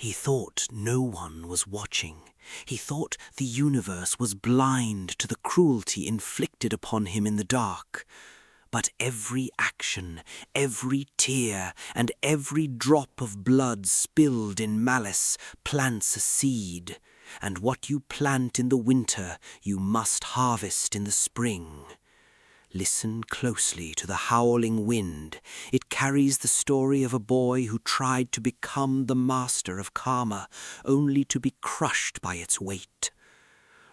He thought no one was watching. He thought the universe was blind to the cruelty inflicted upon him in the dark. But every action, every tear, and every drop of blood spilled in malice plants a seed, and what you plant in the winter you must harvest in the spring. Listen closely to the howling wind. It carries the story of a boy who tried to become the master of karma, only to be crushed by its weight.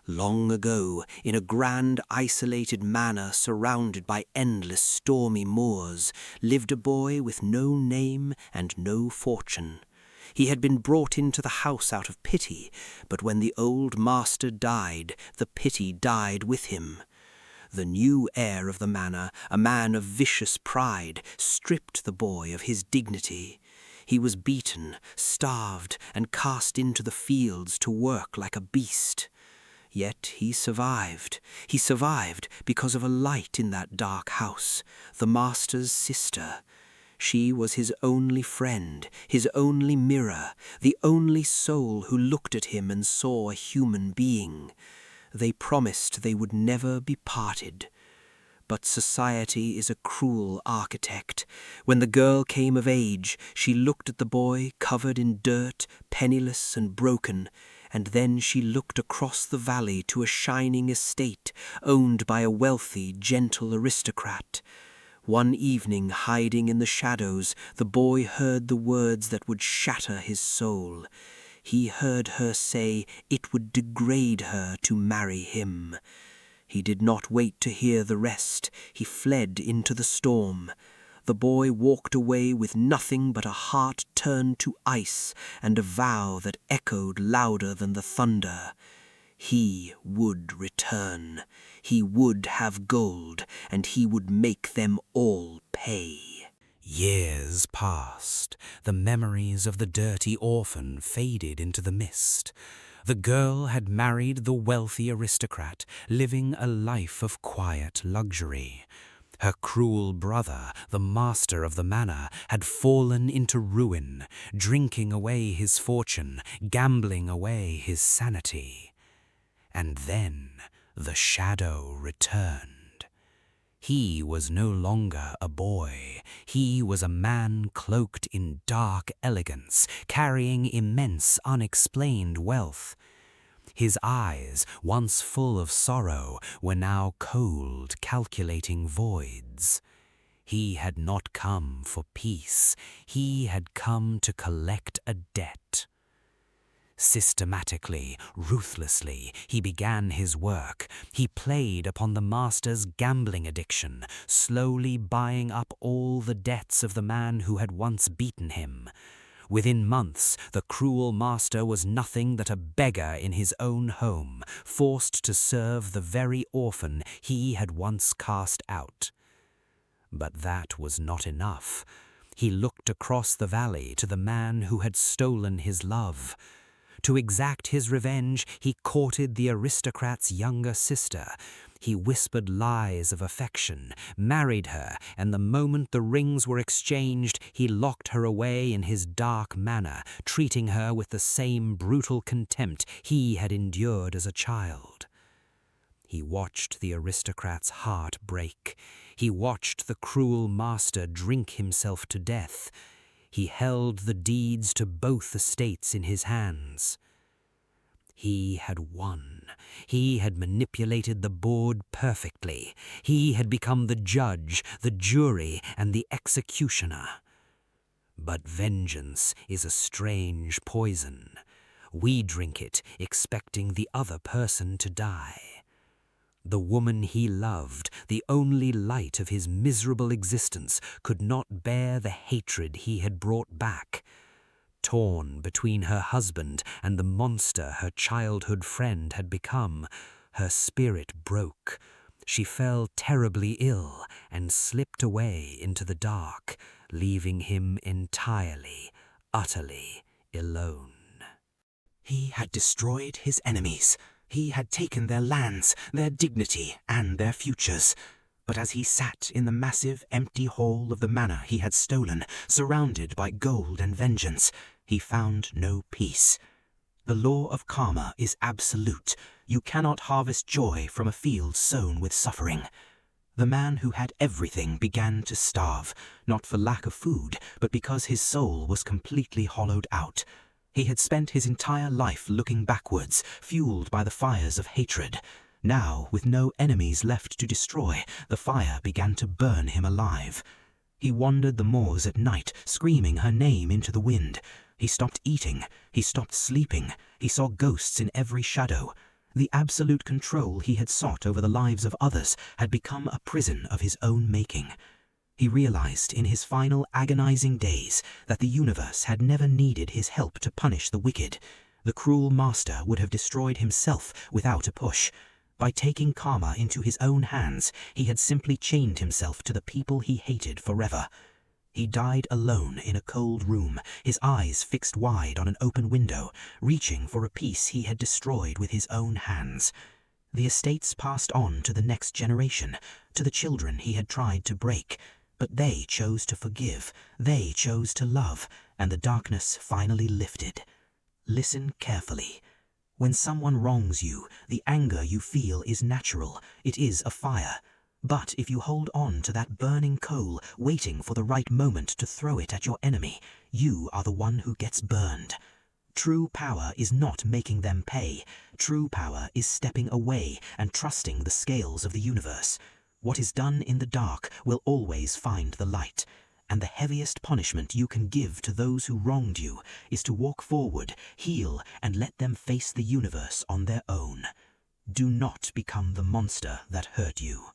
Long ago, in a grand isolated manor surrounded by endless stormy moors, lived a boy with no name and no fortune. He had been brought into the house out of pity, but when the old master died, the pity died with him. The new heir of the manor, a man of vicious pride, stripped the boy of his dignity. He was beaten, starved, and cast into the fields to work like a beast. Yet he survived. He survived because of a light in that dark house, the master's sister. She was his only friend, his only mirror, the only soul who looked at him and saw a human being. They promised they would never be parted. But society is a cruel architect. When the girl came of age, she looked at the boy covered in dirt, penniless and broken, and then she looked across the valley to a shining estate owned by a wealthy, gentle aristocrat. One evening, hiding in the shadows, the boy heard the words that would shatter his soul. He heard her say it would degrade her to marry him. He did not wait to hear the rest. He fled into the storm. The boy walked away with nothing but a heart turned to ice and a vow that echoed louder than the thunder. He would return. He would have gold, and he would make them all pay. Years passed. The memories of the dirty orphan faded into the mist. The girl had married the wealthy aristocrat, living a life of quiet luxury. Her cruel brother, the master of the manor, had fallen into ruin, drinking away his fortune, gambling away his sanity. And then the shadow returned. He was no longer a boy. He was a man cloaked in dark elegance, carrying immense unexplained wealth. His eyes, once full of sorrow, were now cold, calculating voids. He had not come for peace. He had come to collect a debt. Systematically, ruthlessly, he began his work. He played upon the master's gambling addiction, slowly buying up all the debts of the man who had once beaten him. Within months, the cruel master was nothing but a beggar in his own home, forced to serve the very orphan he had once cast out. But that was not enough. He looked across the valley to the man who had stolen his love. To exact his revenge, he courted the aristocrat's younger sister. He whispered lies of affection, married her, and the moment the rings were exchanged, he locked her away in his dark manor, treating her with the same brutal contempt he had endured as a child. He watched the aristocrat's heart break. He watched the cruel master drink himself to death. He held the deeds to both estates in his hands. He had won. He had manipulated the board perfectly. He had become the judge, the jury, and the executioner. But vengeance is a strange poison. We drink it, expecting the other person to die. The woman he loved, the only light of his miserable existence, could not bear the hatred he had brought back. Torn between her husband and the monster her childhood friend had become, her spirit broke. She fell terribly ill and slipped away into the dark, leaving him entirely, utterly alone. He had destroyed his enemies. He had taken their lands, their dignity, and their futures. But as he sat in the massive, empty hall of the manor he had stolen, surrounded by gold and vengeance, he found no peace. The law of karma is absolute. You cannot harvest joy from a field sown with suffering. The man who had everything began to starve, not for lack of food, but because his soul was completely hollowed out. He had spent his entire life looking backwards, fueled by the fires of hatred. Now, with no enemies left to destroy, the fire began to burn him alive. He wandered the moors at night, screaming her name into the wind. He stopped eating, he stopped sleeping, he saw ghosts in every shadow. The absolute control he had sought over the lives of others had become a prison of his own making. He realized in his final agonizing days that the universe had never needed his help to punish the wicked. The cruel master would have destroyed himself without a push. By taking karma into his own hands, he had simply chained himself to the people he hated forever. He died alone in a cold room, his eyes fixed wide on an open window, reaching for a piece he had destroyed with his own hands. The estates passed on to the next generation, to the children he had tried to break, but they chose to forgive, they chose to love, and the darkness finally lifted. Listen carefully. When someone wrongs you, the anger you feel is natural, it is a fire. But if you hold on to that burning coal, waiting for the right moment to throw it at your enemy, you are the one who gets burned. True power is not making them pay. True power is stepping away and trusting the scales of the universe. What is done in the dark will always find the light. And the heaviest punishment you can give to those who wronged you is to walk forward, heal, and let them face the universe on their own. Do not become the monster that hurt you.